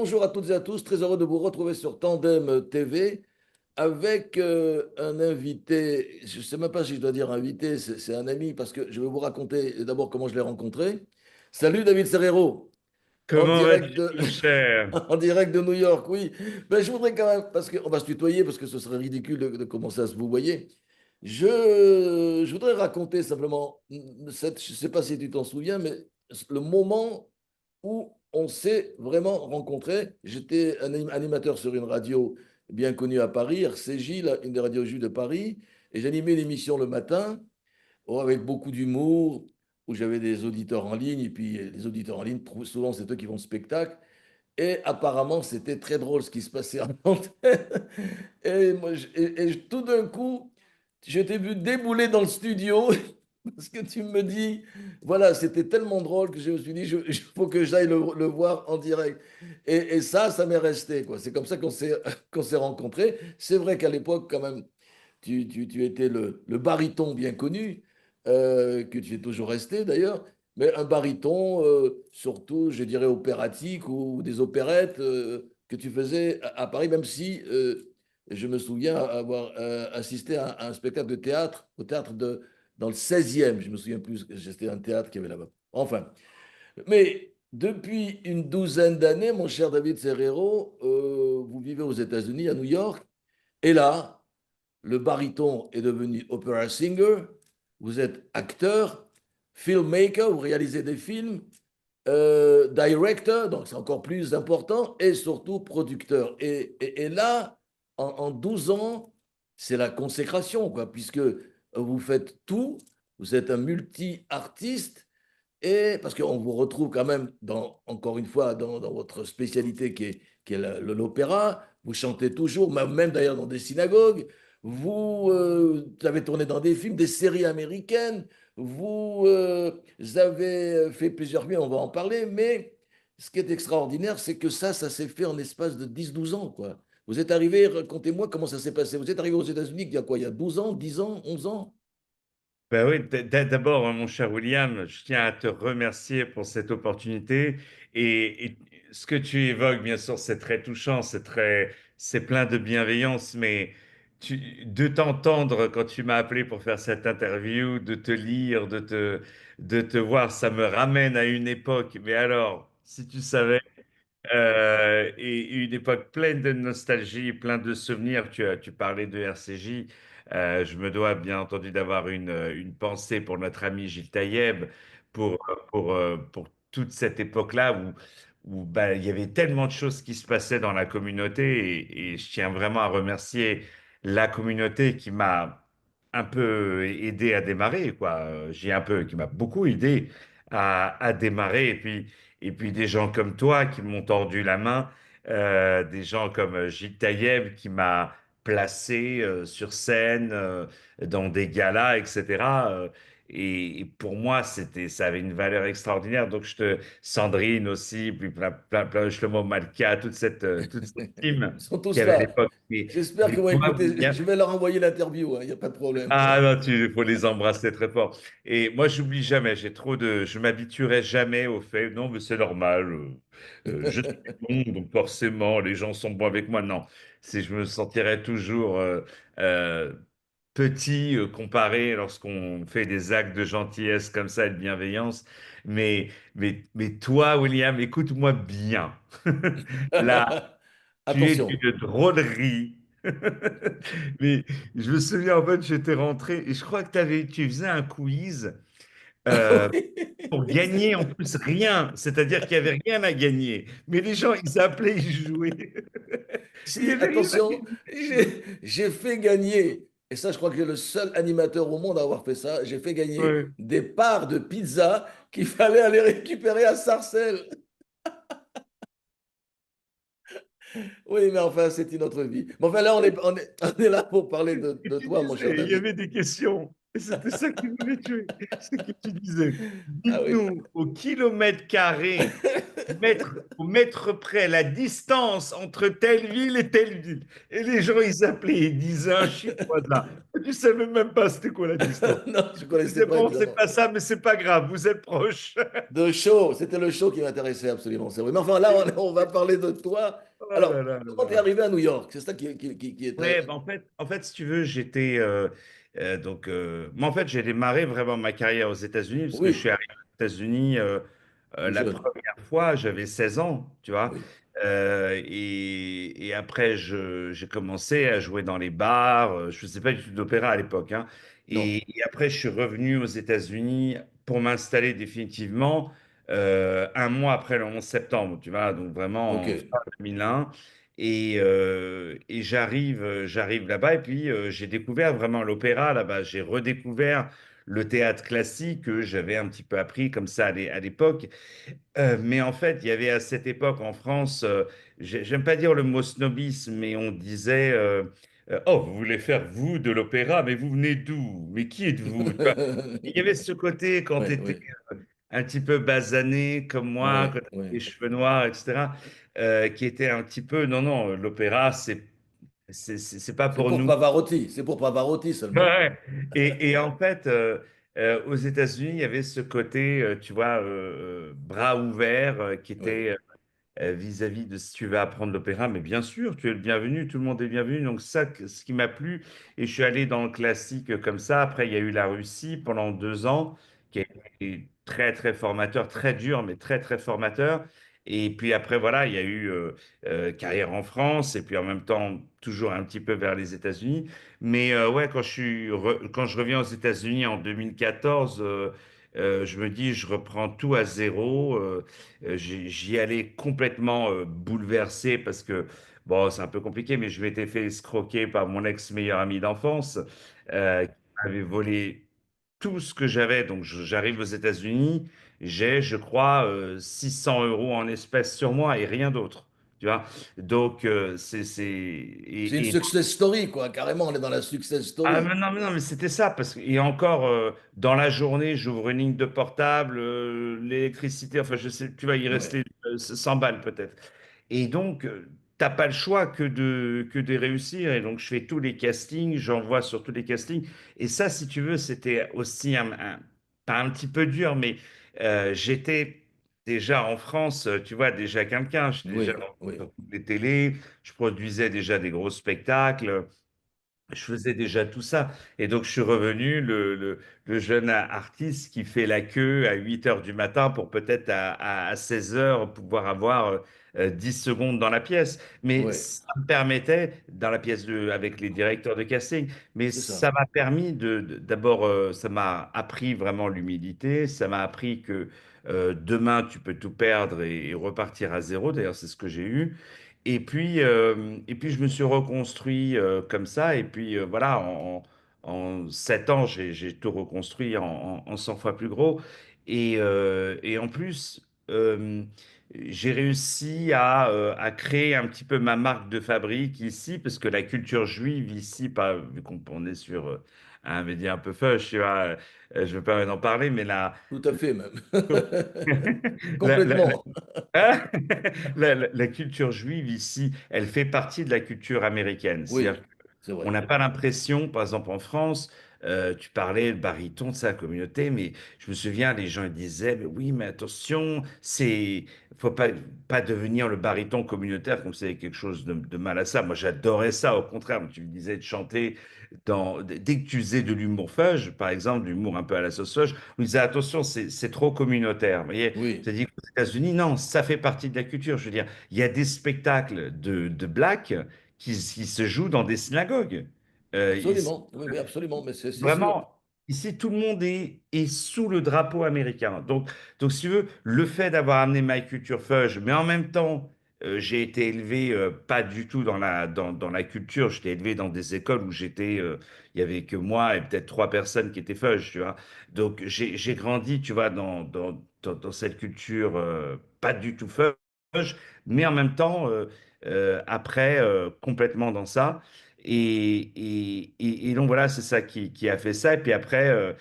bonjour à toutes et à tous. Très heureux de vous retrouver sur Tandem TV avec un invité. Je ne sais même pas si je dois dire invité, c'est un ami parce que je vais vous raconter d'abord comment je l'ai rencontré. Salut David Serrero, en Comment direct vas-tu, de, mon cher? en direct de New York, oui. Ben, je voudrais quand même, parce qu'on va se tutoyer, parce que ce serait ridicule de commencer à se vous voyez. Je voudrais raconter simplement, je ne sais pas si tu t'en souviens, mais le moment où on s'est vraiment rencontrés. J'étais un animateur sur une radio bien connue à Paris, RCJ, une des radios juives de Paris, et j'animais une émission le matin avec beaucoup d'humour, où j'avais des auditeurs en ligne, et puis les auditeurs en ligne, souvent c'est eux qui vont au spectacle. Et apparemment, c'était très drôle ce qui se passait en antenne. Et, tout d'un coup, je t'ai vu débouler dans le studio parce que tu me dis, voilà, c'était tellement drôle que je me suis dit, il faut que j'aille le voir en direct. Et ça m'est resté, quoi. C'est comme ça qu'on s'est rencontrés. C'est vrai qu'à l'époque, quand même, tu étais le baryton bien connu, que tu es toujours resté d'ailleurs, mais un baryton, surtout, je dirais, opératique ou des opérettes que tu faisais à Paris, même si je me souviens avoir assisté à un spectacle de théâtre, au théâtre dans le 16e, je me souviens plus, c'était un théâtre qu'il y avait là-bas. Enfin, mais depuis une douzaine d'années, mon cher David Serrero, vous vivez aux États-Unis, à New York, et là, le baryton est devenu opera singer, vous êtes acteur, filmmaker, vous réalisez des films, director, donc c'est encore plus important, et surtout producteur. Et là, en 12 ans, c'est la consécration, quoi, puisque vous faites tout, vous êtes un multi-artiste, et parce qu'on vous retrouve quand même, encore une fois, dans votre spécialité qui est l'opéra, vous chantez toujours, même d'ailleurs dans des synagogues, vous avez tourné dans des films, des séries américaines, vous avez fait plusieurs films, on va en parler, mais ce qui est extraordinaire, c'est que ça s'est fait en espace de 10 12 ans, quoi. Vous êtes arrivé, racontez-moi comment ça s'est passé. Vous êtes arrivé aux États-Unis il y a quoi? Il y a 12 ans, 10 ans, 11 ans? Ben oui, d'abord, mon cher William, je tiens à te remercier pour cette opportunité. Et ce que tu évoques, bien sûr, c'est très touchant, c'est plein de bienveillance, mais de t'entendre quand tu m'as appelé pour faire cette interview, de te lire, de te voir, ça me ramène à une époque. Mais alors, si tu savais. Et une époque pleine de nostalgie, plein de souvenirs. Tu parlais de RCJ. Je me dois bien entendu d'avoir une pensée pour notre ami Gilles Taïeb, pour toute cette époque-là où bah, il y avait tellement de choses qui se passaient dans la communauté. Et je tiens vraiment à remercier la communauté qui m'a un peu aidé à démarrer, quoi. Qui m'a beaucoup aidé à démarrer. Et puis des gens comme toi qui m'ont tordu la main, des gens comme Gilles Taïeb qui m'a placé sur scène, dans des galas, etc. Et pour moi, ça avait une valeur extraordinaire. Donc Sandrine aussi, puis Shlomo Malka, toute cette team Ils sont qu'il y tous avait à là. l'époque. J'espère Mais qu'ils vont toi, écouter. William, Je vais leur envoyer l'interview, il n'y a pas de problème. ah non, il faut les embrasser très fort. Et moi, j'oublie jamais, je m'habituerai jamais au fait, non, mais c'est normal, je suis bon, donc forcément, les gens sont bons avec moi. Non, je me sentirai toujours euh, petit comparé lorsqu'on fait des actes de gentillesse comme ça et de bienveillance. Mais toi, William, écoute-moi bien. Là, tu es Attention. d'une drôlerie. Mais je me souviens, en fait, j'étais rentré et je crois que tu faisais un quiz euh, pour Oui, gagner en plus rien. C'est-à-dire qu'il n'y avait rien à gagner. Mais les gens, ils appelaient, ils jouaient. Il n'y si, avait rien à attention, gagner. j'ai fait gagner, et ça, je crois que j'ai le seul animateur au monde à avoir fait ça, j'ai fait gagner Ouais. des parts de pizza qu'il fallait aller récupérer à Sarcelles. Oui, mais enfin, c'est une autre vie. Mais enfin, là, on est là pour parler Et de tu toi, mon cher disais, il y David. avait des questions. Et c'était ça qui voulait tuer. C'est que tu disais, Ah oui. dites-nous au kilomètre carré, au mètre près, la distance entre telle ville et telle ville. Et les gens, ils appelaient, ils disaient un chiffre au hasard. Je savais même pas c'était quoi la distance. Non, je ne Je connaissais disais, pas bon, c'est évidemment. pas ça, mais c'est pas grave, vous êtes proche. De show, c'était le show qui m'intéressait absolument, c'est vrai. Mais enfin, là, on va parler de toi. Oh là Alors, là là comment tu es là. arrivé à New York? C'est ça qui est Ouais, bah, si tu veux, j'étais moi en fait j'ai démarré vraiment ma carrière aux États-Unis parce que je suis Oui, arrivé aux États-Unis tout la jeune. première fois, j'avais 16 ans, tu vois. Oui, Et après j'ai commencé à jouer dans les bars. Je faisais pas du tout d'opéra à l'époque, hein. non. Et après je suis revenu aux États-Unis pour m'installer définitivement un mois après le 11 septembre, tu vois, donc Ok, vraiment en fin 2001. Et j'arrive là-bas et puis j'ai découvert vraiment l'opéra là-bas. J'ai redécouvert le théâtre classique que j'avais un petit peu appris comme ça à l'époque. Mais en fait, il y avait à cette époque en France, j'aime pas dire le mot snobisme, mais on disait oh, vous voulez faire vous de l'opéra, mais vous venez d'où? Mais qui êtes-vous? Tu vois. Il y avait ce côté quand tu oui, étais oui, un petit peu basané comme moi, oui, quand tu avais oui. les cheveux noirs, etc., qui était un petit peu non, non, l'opéra, c'est pas C'est pour pour nous. Pavarotti, c'est pour Pavarotti seulement. Ouais. Et en fait, aux États-Unis, il y avait ce côté, tu vois, bras ouverts qui Oui, était vis-à-vis de si tu veux apprendre l'opéra, mais bien sûr, tu es le bienvenu, tout le monde est bienvenu. Donc ça, ce qui m'a plu, et je suis allé dans le classique comme ça. Après, il y a eu la Russie pendant 2 ans, qui a été très très formateur, très dur, mais très très formateur. Et puis après, voilà, il y a eu carrière en France, et puis en même temps, toujours un petit peu vers les États-Unis. Mais ouais, quand je reviens aux États-Unis en 2014, je me dis, je reprends tout à zéro. J'y allais complètement bouleversé parce que, bon, c'est un peu compliqué, mais je m'étais fait escroquer par mon ex-meilleur ami d'enfance qui m'avait volé tout ce que j'avais. Donc, j'arrive aux États-Unis, j'ai, je crois, 600 euros en espèces sur moi et rien d'autre. Tu vois? Donc, c'est une success story, quoi. Carrément, on est dans la success ah, story. mais non, mais c'était ça, parce que, et encore, dans la journée, j'ouvre une ligne de portable, l'électricité, enfin, je sais, tu vois, il Ouais, restait 100 balles peut-être. Et donc, t'as pas le choix que de réussir. Et donc, je fais tous les castings, j'envoie sur tous les castings. Et ça, si tu veux, c'était aussi pas un petit peu dur, mais j'étais déjà en France, tu vois, déjà quelqu'un. J'étais déjà oui, oui, dans toutes les télés, je produisais déjà des gros spectacles. Je faisais déjà tout ça. Et donc, je suis revenu, le jeune artiste qui fait la queue à 8 heures du matin pour peut-être à 16 heures pouvoir avoir 10 secondes dans la pièce. Mais oui, ça me permettait, dans la pièce avec les directeurs de casting, mais c'est ça. ça m'a permis d'abord, ça m'a appris vraiment l'humilité. Ça m'a appris que demain, tu peux tout perdre et repartir à zéro. D'ailleurs, c'est ce que j'ai eu. Et puis je me suis reconstruit comme ça. Et puis voilà, en 7 ans, j'ai tout reconstruit en 100 fois plus gros. Et en plus, j'ai réussi à créer un petit peu ma marque de fabrique ici, parce que la culture juive ici, pas, vu qu'on est sur un média un peu fudge, tu vois, je ne veux pas en parler, mais Tout à fait, même. la, la- Complètement. ah, la culture juive ici, elle fait partie de la culture américaine. C'est-à-dire Oui, c'est on vrai. n'a pas l'impression, par exemple en France, tu parlais de baryton de sa communauté, mais je me souviens, les gens ils disaient, mais oui, mais attention, faut pas devenir le baryton communautaire comme c'est quelque chose de mal à ça. Moi, j'adorais ça, au contraire. Tu me disais de chanter dès que tu faisais de l'humour fudge, par exemple, l'humour un peu à la sauce fudge, on disait, attention, c'est trop communautaire. Vous voyez, Oui, c'est-à-dire qu'aux États-Unis, non, ça fait partie de la culture. Je veux dire, il y a des spectacles de black qui se jouent dans des synagogues. Ici, absolument. Oui, oui, absolument. Mais c'est sûr. vraiment, ici, tout le monde est sous le drapeau américain. Donc, si tu veux, le fait d'avoir amené ma culture fudge, mais en même temps, j'ai été élevé pas du tout dans la culture. J'étais élevé dans des écoles où il y avait que moi et peut-être 3 personnes qui étaient fudge, tu vois. Donc, j'ai grandi, tu vois, dans cette culture pas du tout fudge, mais en même temps, après, complètement dans ça. Et donc voilà, c'est ça qui a fait ça. Et puis après,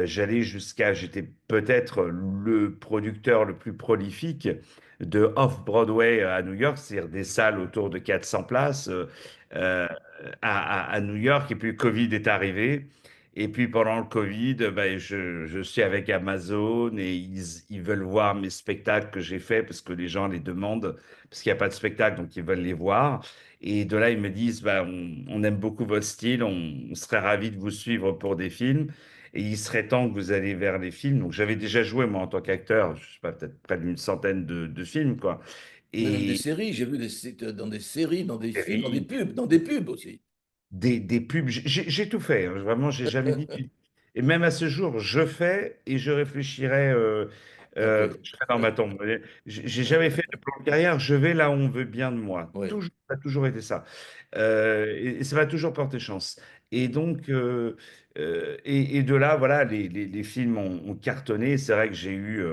j'étais peut-être le producteur le plus prolifique de Off-Broadway à New York, c'est-à-dire des salles autour de 400 places. à New York et puis le Covid est arrivé. Et puis pendant le Covid, ben, je suis avec Amazon et ils veulent voir mes spectacles que j'ai faits parce que les gens les demandent, parce qu'il n'y a pas de spectacle, donc ils veulent les voir. Et de là, ils me disent, ben, on aime beaucoup votre style, on serait ravis de vous suivre pour des films. Et il serait temps que vous alliez vers les films. Donc j'avais déjà joué, moi, en tant qu'acteur, je sais pas, peut-être près d'une centaine de films, quoi. Même des Et séries, j'ai vu dans des séries, dans des films, séries, dans des pubs aussi. des pubs. J'ai tout fait, hein. Vraiment, j'ai jamais dit. Et même à ce jour, je fais et je réfléchirai Ok. quand je serai dans ma tombe. J'ai jamais fait de plan de carrière. Je vais là où on veut bien de moi. Oui. Toujours, ça a toujours été ça. Et ça va toujours porter chance. Et donc, et de là, voilà, les films ont cartonné. C'est vrai que j'ai eu,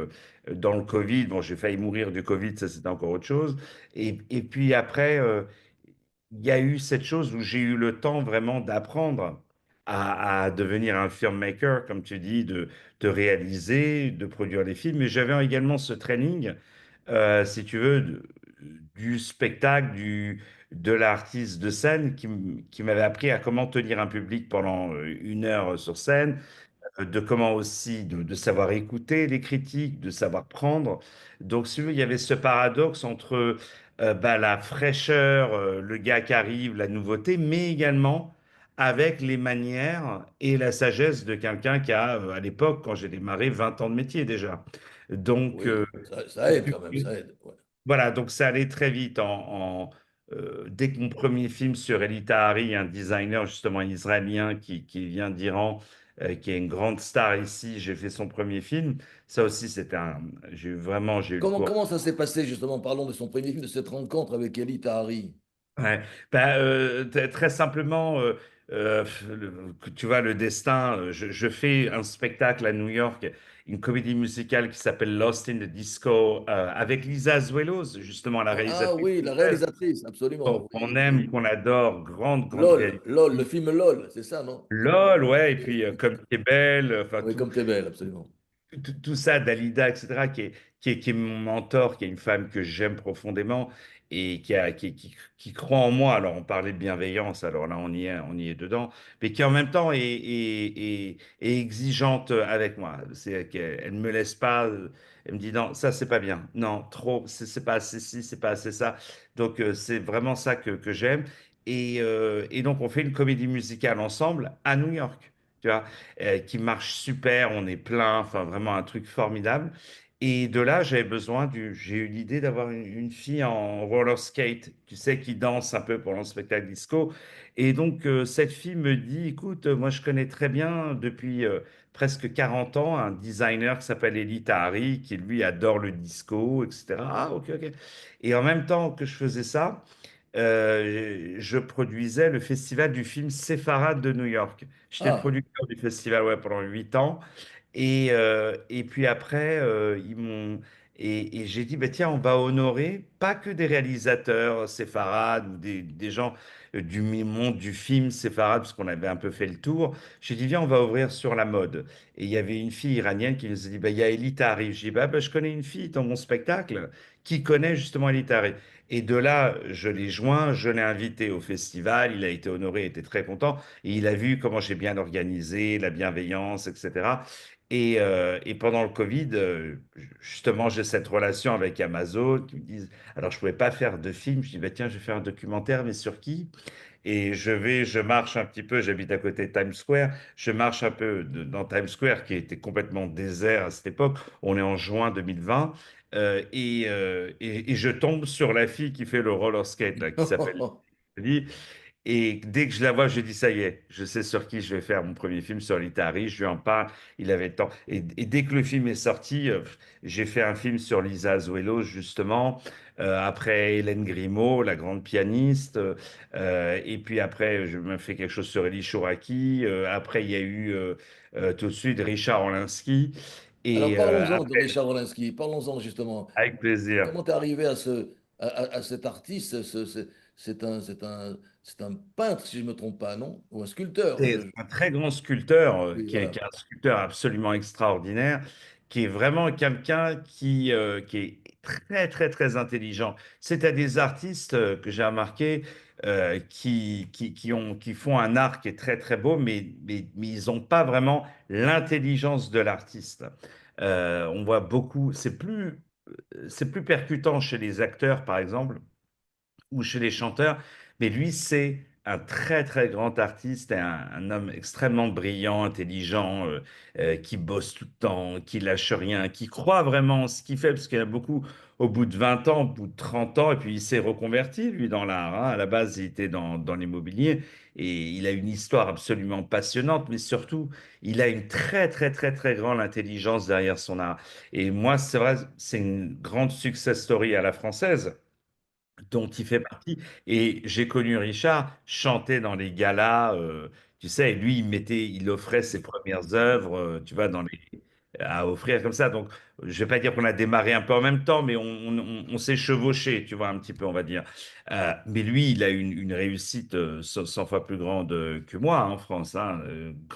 dans le Covid, bon, j'ai failli mourir du Covid, ça c'était encore autre chose. Et puis après, il y a eu cette chose où j'ai eu le temps vraiment d'apprendre à devenir un filmmaker, comme tu dis, de réaliser, de produire des films. Mais j'avais également ce training, si tu veux, du spectacle, de l'artiste de scène qui m'avait appris à comment tenir un public pendant 1 heure sur scène, de comment aussi de savoir écouter les critiques, de savoir prendre. Donc, si vous voulez, il y avait ce paradoxe entre bah, la fraîcheur, le gars qui arrive, la nouveauté, mais également avec les manières et la sagesse de quelqu'un qui a, à l'époque, quand j'ai démarré, 20 ans de métier déjà. Donc, Oui, ça aide quand même, ça aide. Ouais. voilà, donc ça allait très vite. Dès que mon premier film sur Elita Hari, un designer justement israélien qui vient d'Iran, qui est une grande star ici, j'ai fait son premier film. Ça aussi, j'ai eu le courage. Comment ça s'est passé justement? Parlons de son premier film, de cette rencontre avec Elie Tahari. Ouais. Ben, très simplement, tu vois, le destin, je fais un spectacle à New York, une comédie musicale qui s'appelle Lost in the Disco, avec Lisa Azuelos, justement la Ah réalisatrice oui, la française, réalisatrice, absolument. Oui, qu'on oui. aime, qu'on adore, grande, grande LOL, LOL, le réalisatrice. film LOL, c'est ça, non? LOL, ouais, et Oui, puis Comme tu es belle, enfin oui, tout, comme t'es belle, absolument. tout ça, Dalida, etc., qui est mon mentor, qui est une femme que j'aime profondément et qui croit en moi. Alors, on parlait de bienveillance, alors là, on y est dedans, mais qui en même temps est exigeante avec moi. C'est qu'elle ne me laisse pas, elle me dit non, ça, c'est pas bien. Non, trop, c'est pas assez ci, c'est pas assez ça. Donc, c'est vraiment ça que j'aime. Et donc, on fait une comédie musicale ensemble à New York. Tu vois, qui marche super, on est plein, enfin vraiment un truc formidable. Et de là, j'ai eu l'idée d'avoir une fille en roller skate, tu sais, qui danse un peu pendant le spectacle disco. Et donc, cette fille me dit, écoute, moi je connais très bien depuis presque 40 ans un designer qui s'appelle Elie Tahari, qui lui adore le disco, etc. Ah, ok, ok. Et en même temps que je faisais ça, je produisais le festival du film Séfarade de New York. J'étais le Ah, producteur du festival, ouais, pendant 8 ans. Et puis après, ils m'ont. Et j'ai dit, bah, tiens, on va honorer pas que des réalisateurs séfarades ou des gens du monde du film séfarade, parce qu'on avait un peu fait le tour. J'ai dit, viens, on va ouvrir sur la mode. Et il y avait une fille iranienne qui nous a dit, bah, il y a Elita Arrive. J'ai dit, bah, je connais une fille dans mon spectacle qui connaît justement Elita Arrive. Et de là, je l'ai joint, je l'ai invité au festival, il a été honoré, il était très content, et il a vu comment j'ai bien organisé, la bienveillance, etc. Et pendant le Covid, justement, j'ai cette relation avec Amazon qui me disent, alors je ne pouvais pas faire de film, je dis, bah, tiens, je vais faire un documentaire, mais sur qui? Et je marche un petit peu, j'habite à côté de Times Square, je marche un peu dans Times Square qui était complètement désert à cette époque, on est en juin 2020, et je tombe sur la fille qui fait le roller skate, là, qui s'appelle Lee. Et dès que je la vois, je dis, ça y est, je sais sur qui je vais faire mon premier film, sur l'Itari, je lui en parle, il avait le temps. Et dès que le film est sorti, j'ai fait un film sur Lisa Azuelos, justement, après Hélène Grimaud, la grande pianiste, et puis après, je me fais quelque chose sur Elie Chouraki, après, il y a eu tout de suite Richard Orlinski, alors et parlons-en de après, Richard Wolinski, parlons-en justement. avec plaisir. Comment t'es arrivé à cet artiste? C'est un peintre, si je ne me trompe pas, non? Ou un sculpteur? C'est un très grand sculpteur, Oui, qui voilà. est un sculpteur absolument extraordinaire, qui est vraiment quelqu'un qui est très, très, très intelligent. C'est à des artistes que j'ai remarqué, qui font un art qui est très très beau, mais ils n'ont pas vraiment l'intelligence de l'artiste. On voit beaucoup, c'est plus percutant chez les acteurs, par exemple, ou chez les chanteurs, mais lui, c'est un très très grand artiste et un homme extrêmement brillant, intelligent, qui bosse tout le temps, qui lâche rien, qui croit vraiment en ce qu'il fait, parce qu'il y en a beaucoup au bout de 20 ans, au bout de 30 ans, et puis il s'est reconverti, lui, dans l'art, hein. À la base, il était dans l'immobilier, et il a une histoire absolument passionnante, mais surtout, il a une très très très très grande intelligence derrière son art. Et moi, c'est vrai, c'est une grande success story à la française dont il fait partie. Et j'ai connu Richard chanter dans les galas, tu sais, et lui, il offrait ses premières œuvres, tu vois, à offrir comme ça. Donc, je vais pas dire qu'on a démarré un peu en même temps, mais on s'est chevauché, tu vois, un petit peu, on va dire. Mais lui, il a une réussite 100 fois plus grande que moi en France, hein,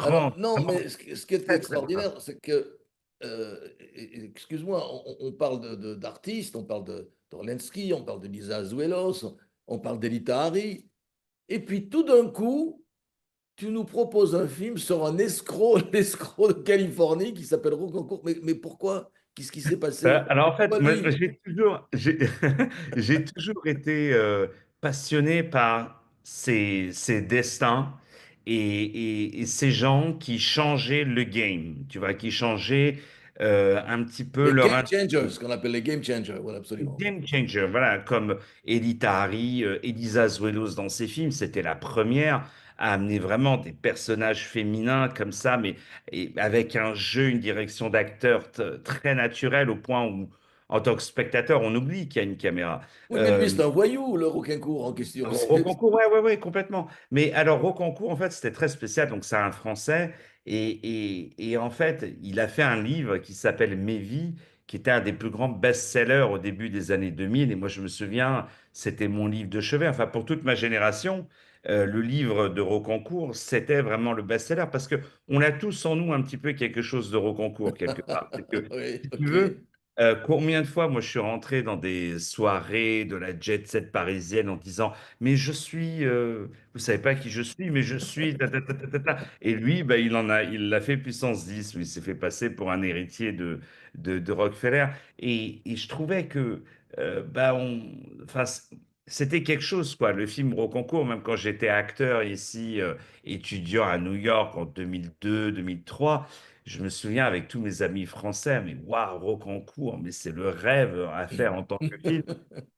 Alors, grande, non, vraiment mais ce qui est très, très grande. extraordinaire, c'est que, excuse-moi, on parle d'artistes, on parle de Orlensky, on parle de Lisa Azuelos, on parle d'Elita Hari, et puis tout d'un coup, tu nous proposes un film sur un escroc, l'escroc de Californie qui s'appelle Rocancourt. Mais pourquoi? Qu'est-ce qui s'est passé? Alors en fait, Pourquoi moi, lui? j'ai toujours été passionné par ces destins et ces gens qui changeaient le game, tu vois, qui changeaient un petit peu Les leur game changers, industrie. ce qu'on appelle les game changers, voilà, absolument. Game changer, voilà, comme Elita Hari, Elisa Azuelos dans ses films, c'était la première à amener vraiment des personnages féminins comme ça, mais avec un jeu, une direction d'acteur très naturelle au point où, en tant que spectateur, on oublie qu'il y a une caméra. Oui, mais lui, c'est un voyou, le Rocancourt en question. Rocancourt, ouais, ouais, ouais, complètement. Mais alors, Rocancourt, en fait, c'était très spécial. Donc, c'est un Français. Et en fait, il a fait un livre qui s'appelle Mes vies, qui était un des plus grands best-sellers au début des années 2000. Et moi, je me souviens, c'était mon livre de chevet. Enfin, pour toute ma génération, le livre de Rocancourt, c'était vraiment le best-seller parce que on a tous en nous un petit peu quelque chose de Rocancourt, quelque part. C'est que, Oui, si tu ok. veux, combien de fois, moi, je suis rentré dans des soirées de la jet set parisienne en disant mais je suis, vous savez pas qui je suis, mais je suis, Et lui, bah, il l'a fait puissance 10, mais il s'est fait passer pour un héritier de Rockefeller. Et je trouvais que, bah, enfin, c'était quelque chose, quoi. Le film Rocancourt, même quand j'étais acteur ici, étudiant à New York en 2002, 2003, je me souviens avec tous mes amis français, mais waouh, Rocancourt, mais c'est le rêve à faire en tant que film.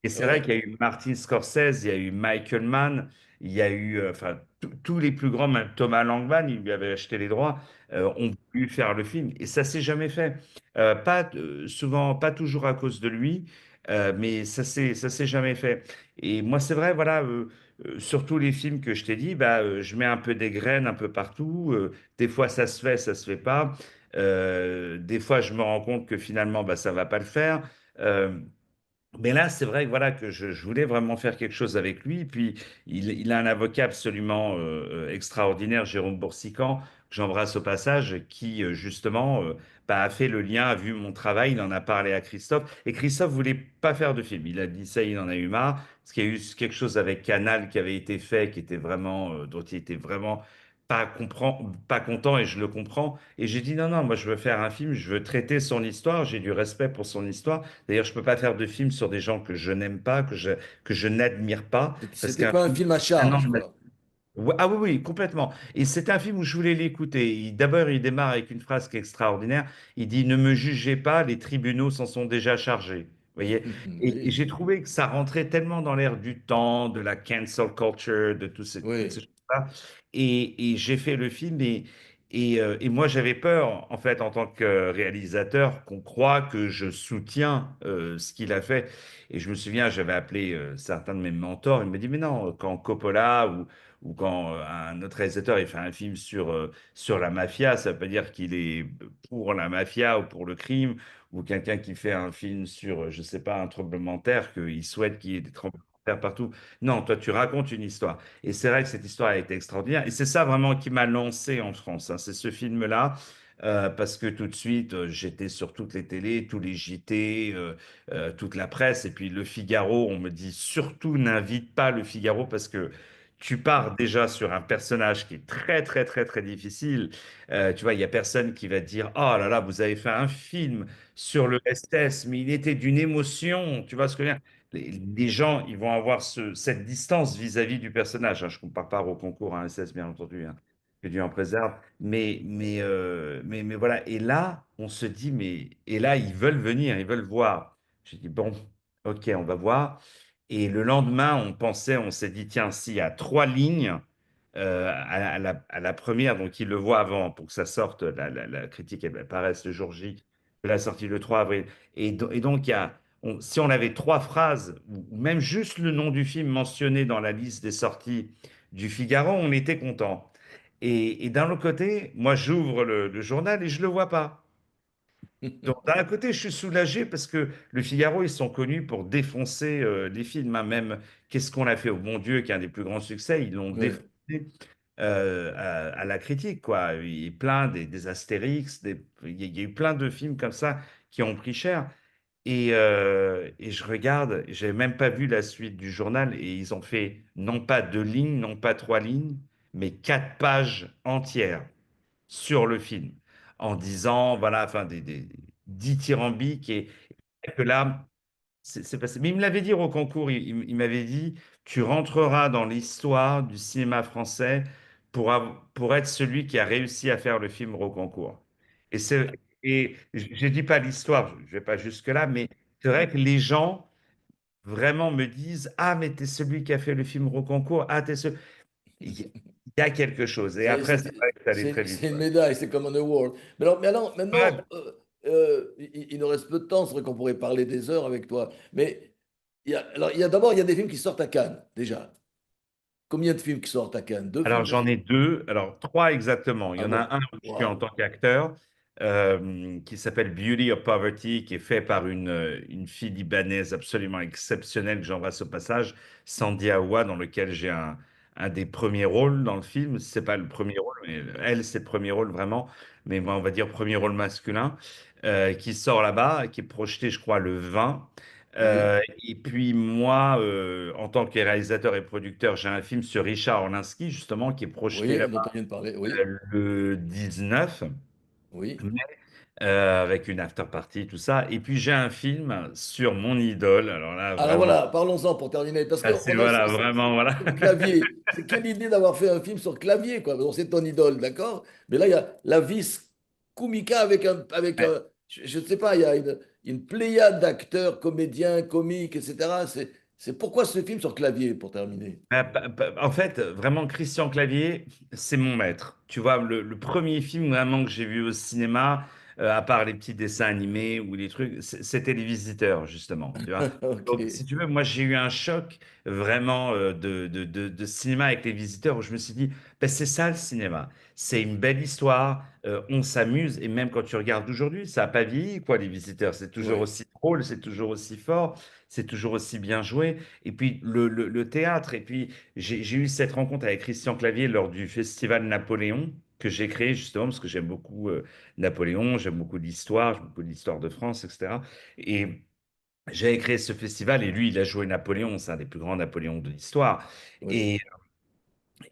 Et c'est vrai Ouais. qu'il y a eu Martin Scorsese, il y a eu Michael Mann, il y a eu enfin tous les plus grands, même Thomas Langman, il lui avait acheté les droits, ont pu faire le film et ça s'est jamais fait. Pas souvent, pas toujours à cause de lui, mais ça s'est jamais fait. Et moi c'est vrai, voilà, sur tous les films que je t'ai dit, bah, je mets un peu des graines un peu partout. Des fois ça se fait pas. Des fois je me rends compte que finalement bah ça va pas le faire. Euh, mais là, c'est vrai que voilà que je voulais vraiment faire quelque chose avec lui. Puis il a un avocat absolument extraordinaire, Jérôme Boursican, que j'embrasse au passage, qui justement bah, a fait le lien, a vu mon travail, il en a parlé à Christophe. Et Christophe voulait pas faire de film. Il a dit ça, il en a eu marre. Parce qu'il y a eu quelque chose avec Canal qui avait été fait, qui était vraiment, dont il était vraiment pas content, et je le comprends. Et j'ai dit non, non, moi je veux faire un film, je veux traiter son histoire, j'ai du respect pour son histoire. D'ailleurs, je ne peux pas faire de film sur des gens que je n'aime pas, que je n'admire pas, parce C'était qu'un pas un film, film à c'est un charge, homme. quoi. Ouais, ah oui, oui, complètement. Et c'est un film où je voulais l'écouter. D'abord, il démarre avec une phrase qui est extraordinaire. Il dit, ne me jugez pas, les tribunaux s'en sont déjà chargés. Vous voyez? Et Oui, j'ai trouvé que ça rentrait tellement dans l'air du temps, de la cancel culture, de toutes ces oui. choses-là. Et j'ai fait le film et moi, j'avais peur, en fait, en tant que réalisateur, qu'on croit que je soutiens ce qu'il a fait. Et je me souviens, j'avais appelé certains de mes mentors. Il me dit, mais non, quand Coppola ou quand un autre réalisateur il fait un film sur la mafia, ça veut pas dire qu'il est pour la mafia ou pour le crime, ou quelqu'un qui fait un film sur, je sais pas, un tremblement de terre, qu'il souhaite qu'il y ait des tremblements de terre partout. Non, toi, tu racontes une histoire. Et c'est vrai que cette histoire a été extraordinaire. Et c'est ça vraiment qui m'a lancé en France, hein. C'est ce film-là. parce que tout de suite, j'étais sur toutes les télés, tous les JT, toute la presse, et puis Le Figaro, on me dit surtout n'invite pas Le Figaro parce que tu pars déjà sur un personnage qui est très, très, très, très difficile. Tu vois, il y a personne qui va dire, oh là là, vous avez fait un film sur le SS, mais il était d'une émotion. Tu vois ce que je veux dire? Les gens, ils vont avoir cette distance vis-à-vis du personnage, hein. Je ne compare pas au concours à un SS, bien entendu, hein, que Dieu en préserve. Mais voilà. Et là, on se dit, mais. Et là, ils veulent venir, ils veulent voir. J'ai dit, bon, ok, on va voir. Et le lendemain, on s'est dit, tiens, s'il y a trois lignes à la première, donc ils le voient avant pour que ça sorte, la critique elle apparaisse le jour J de la sortie le 3 avril. Et donc, si on avait trois phrases, ou même juste le nom du film mentionné dans la liste des sorties du Figaro, on était content. Et d'un autre côté, moi, j'ouvre le journal et je ne le vois pas. Donc, d'un côté, je suis soulagé parce que le Figaro, ils sont connus pour défoncer les films, hein. Même Qu'est-ce qu'on a fait au bon Dieu, qui est un des plus grands succès, ils l'ont Ouais. défoncé à la critique, quoi. Il y a plein des Astérix, il y a eu plein de films comme ça qui ont pris cher. Et je regarde, j'ai même pas vu la suite du journal, et ils ont fait non pas deux lignes, non pas trois lignes, mais quatre pages entières sur le film, en disant, voilà, enfin, des dithyrambiques, et que là, c'est passé. Mais il me l'avait dit au concours, il m'avait dit, tu rentreras dans l'histoire du cinéma français pour être celui qui a réussi à faire le film Rocancourt. Et je dis pas l'histoire, je vais pas jusque-là, mais c'est vrai que les gens vraiment me disent, ah, mais tu es celui qui a fait le film Rocancourt, ah, t'es ce... Il y a quelque chose. Et C'est après, c'est- c'est vrai que ça allait très vite, c'est une quoi. médaille, c'est comme un award. Mais alors, Ouais. maintenant, il nous reste peu de temps, c'est vrai qu'on pourrait parler des heures avec toi. Mais d'abord, il y a des films qui sortent à Cannes, déjà. Combien de films qui sortent à Cannes? Deux Alors, films j'en déjà? ai deux. Alors, trois exactement. Il y Ah en a bon? un où je suis en Waouh. tant qu'acteur, qui s'appelle Beauty of Poverty, qui est fait par une fille libanaise absolument exceptionnelle que j'embrasse au passage, Sandy Awa, dans lequel j'ai un des premiers rôles dans le film. C'est pas le premier rôle, mais elle, c'est le premier rôle vraiment. Mais moi, on va dire premier rôle masculin, qui sort là-bas, qui est projeté, je crois, le 20. Oui, Et puis moi, en tant que réalisateur et producteur, j'ai un film sur Richard Orlinski, justement, qui est projeté oui, dont là-bas on vient de parler. Oui, le 19, oui. avec une after party, tout ça. Et puis j'ai un film sur mon idole. Alors là, Alors vraiment, voilà, parlons-en pour terminer. Parce ah, c'est qu'on a voilà, vraiment, voilà. sur Clavier. C'est quelle idée d'avoir fait un film sur Clavier, quoi. Bon, c'est ton idole, d'accord? Mais là, il y a la vis comica je ne sais pas, il y a une pléiade d'acteurs, comédiens, comiques, etc. C'est pourquoi ce film sur Clavier, pour terminer? En fait, vraiment, Christian Clavier, c'est mon maître. Tu vois, le premier film vraiment que j'ai vu au cinéma, à part les petits dessins animés ou les trucs, c'était Les Visiteurs, justement. Tu vois. Ok, Donc, si tu veux, moi, j'ai eu un choc vraiment de cinéma avec Les Visiteurs où je me suis dit, ben, c'est ça le cinéma. C'est une belle histoire, on s'amuse, et même quand tu regardes aujourd'hui, ça n'a pas vieilli, quoi, Les Visiteurs. C'est toujours oui, aussi drôle, c'est toujours aussi fort, c'est toujours aussi bien joué. Et puis le théâtre. Et puis j'ai eu cette rencontre avec Christian Clavier lors du festival Napoléon que j'ai créé justement parce que j'aime beaucoup Napoléon, j'aime beaucoup l'histoire, j'aime beaucoup l'histoire de France, etc. Et j'avais créé ce festival et lui, il a joué Napoléon, c'est un des plus grands Napoléons de l'histoire. oui,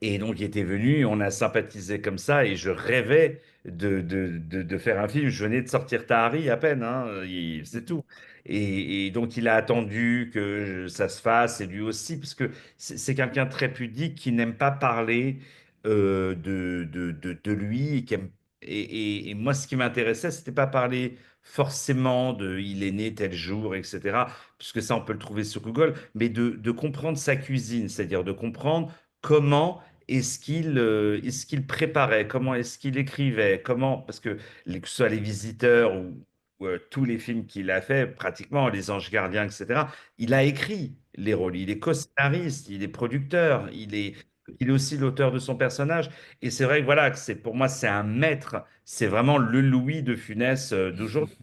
Et donc, il était venu, on a sympathisé comme ça, et je rêvais de faire un film. Je venais de sortir Tahari à peine, hein, c'est tout. Et donc, il a attendu que ça se fasse, et lui aussi, parce que c'est quelqu'un de très pudique qui n'aime pas parler de lui. Et moi, ce qui m'intéressait, c'était pas parler forcément de il est né tel jour, etc., puisque ça, on peut le trouver sur Google, mais de comprendre sa cuisine, c'est-à-dire de comprendre comment est-ce qu'il préparait, comment est-ce qu'il écrivait, comment, parce que ce soit Les Visiteurs ou tous les films qu'il a fait, pratiquement Les Anges Gardiens, etc., il a écrit les rôles, il est co-scénariste, il est producteur, il est aussi l'auteur de son personnage. Et c'est vrai que voilà, que pour moi, c'est un maître, c'est vraiment le Louis de Funès d'aujourd'hui.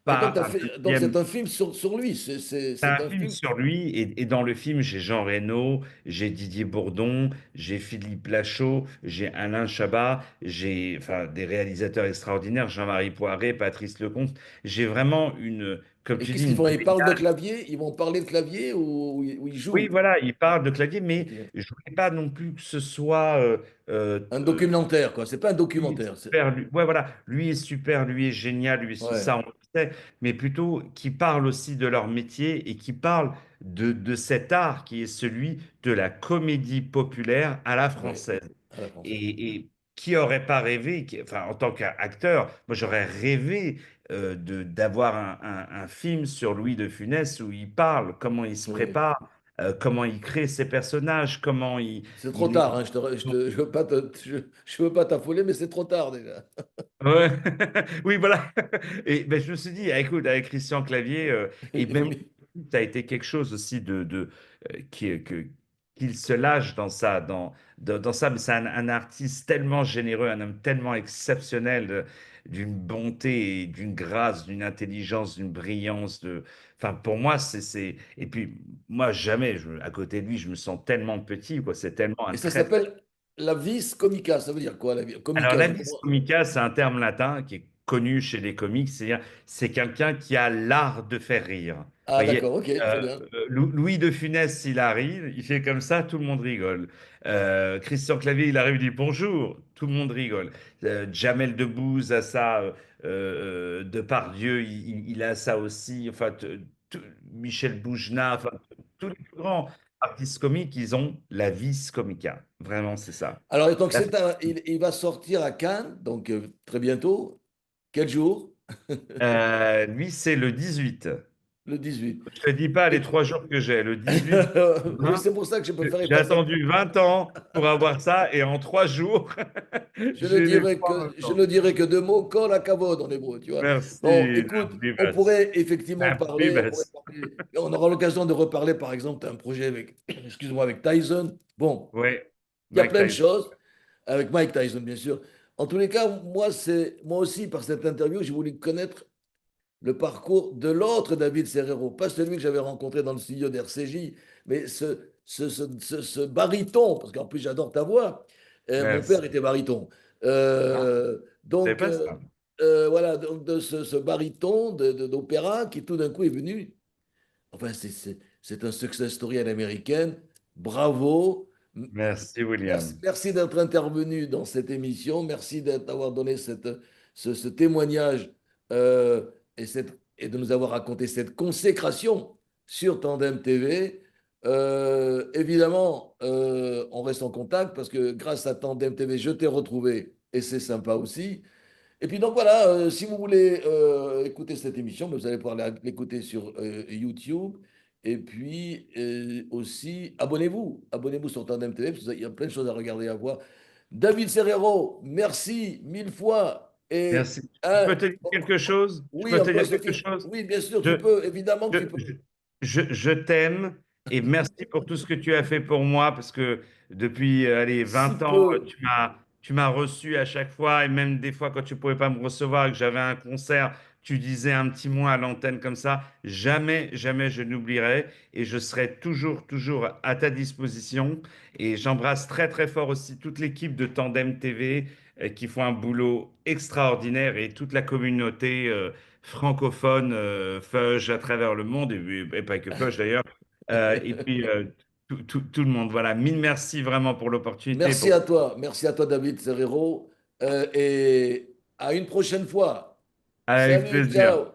Et donc, pas un donc c'est deuxième. un film sur lui. C'est C'est un un film film. sur lui, et dans le film, j'ai Jean Reno, j'ai Didier Bourdon, j'ai Philippe Lachaud, j'ai Alain Chabat, j'ai enfin, des réalisateurs extraordinaires, Jean-Marie Poiret, Patrice Lecomte. J'ai vraiment une, comme Et tu qu'est-ce dis, qu'ils une font? Ils parlent de brigade. clavier? Ils vont parler de clavier ou ils Oui, jouent? voilà, il parle de clavier, mais Ok. je voulais pas non plus que ce soit euh, Un euh, documentaire, quoi. C'est pas un lui est documentaire. super, ouais, voilà, lui est super, lui est génial, Ouais, ça on le sait, mais plutôt qui parle aussi de leur métier et qui parle de cet art qui est celui de la comédie populaire à la ouais, française. à la française. Et qui aurait pas rêvé, enfin, en tant qu'acteur, moi j'aurais rêvé d'avoir un film sur Louis de Funès où il parle, comment il se Oui. prépare, comment il crée ses personnages, comment C'est trop il tard, hein. Je veux pas je veux pas t'affoler, mais c'est trop tard déjà. Ouais. Oui, voilà. Et ben, je me suis dit, ah, écoute, avec Christian Clavier, et Il vaut même, mieux. ça a été quelque chose aussi qu'il se lâche dans ça, mais c'est un artiste tellement généreux, un homme tellement exceptionnel, d'une bonté, et d'une grâce, d'une intelligence, d'une brillance. Enfin, pour moi, Et puis, moi, jamais, à côté de lui, je me sens tellement petit, quoi. C'est tellement un Et ça très, très. s'appelle la vis comica. Ça veut dire quoi, la vis Alors, comica? la vis comica, c'est un terme latin qui est connu chez les comiques, c'est-à-dire c'est quelqu'un qui a l'art de faire rire. Vous Ah, voyez, d'accord, ok, très bien. Louis de Funès, s'il arrive, il fait comme ça, tout le monde rigole. Christian Clavier, il arrive, il dit bonjour, tout le monde rigole. Jamel Debbouze a ça, Depardieu, il a ça aussi. Enfin, Michel Boujna, enfin, tous les plus grands artistes comiques, ils ont la vis comica. Vraiment, c'est ça. Alors, donc, La il va sortir à Cannes, donc très bientôt. Quel jour? Lui, c'est le 18. Le 18. Je te dis pas les Et- 3 jours que j'ai. Le 18, Oui, hein, c'est pour ça que je préférais j'ai pas ça. attendu 20 ans pour avoir ça, et en 3 jours, j'ai les trois en même Je ne temps. dirais que deux mots, kol kavod en hébreu, tu vois. Bon, Merci, écoute, on Abribas. pourrait effectivement Abribas. on aura l'occasion de reparler, par exemple, d'un projet avec, excuse-moi, avec Tyson. Bon, Oui, il y a Mike plein de Tyson. choses, avec Mike Tyson, bien sûr. En tous les cas, moi aussi, par cette interview, j'ai voulu connaître le parcours de l'autre David Serrero, pas celui que j'avais rencontré dans le studio d'RCJ, mais ce baryton, parce qu'en plus j'adore ta voix. Mon père Merci. était baryton. Ah, c'est Donc, pas ça. voilà, donc de ce baryton d'opéra qui tout d'un coup est venu. Enfin, c'est un success story à l'américaine. Bravo. Merci, Merci, William. merci d'être intervenu dans cette émission. Merci d'avoir donné ce témoignage euh, et de nous avoir raconté cette consécration sur Tandem TV. Évidemment, on reste en contact parce que grâce à Tandem TV, je t'ai retrouvé et c'est sympa aussi. Et puis donc voilà, si vous voulez écouter cette émission, vous allez pouvoir l'écouter sur YouTube. Et puis aussi, abonnez-vous sur Tandem TV, parce qu'il y a plein de choses à regarder, à voir. David Serrero, merci mille fois. Et Merci. Je peux te dire quelque chose? Je oui, peux on te peut dire se quelque dire, chose? oui, bien sûr, tu Je, peux, évidemment que Je, tu peux. je t'aime, et merci pour tout ce que tu as fait pour moi, parce que depuis allez, Si 20 ans, peu. tu m'as reçu à chaque fois, et même des fois quand tu ne pouvais pas me recevoir et que j'avais un concert, tu disais un petit mot à l'antenne comme ça. Jamais, jamais je n'oublierai, et je serai toujours, toujours à ta disposition. Et j'embrasse très, très fort aussi toute l'équipe de Tandem TV qui font un boulot extraordinaire, et toute la communauté francophone, Feuge à travers le monde, et pas que Feuge d'ailleurs, et puis tout le monde. Voilà, mille merci vraiment pour l'opportunité. Merci à toi David Serrero, et à une prochaine fois. Avec Salut, plaisir. ciao.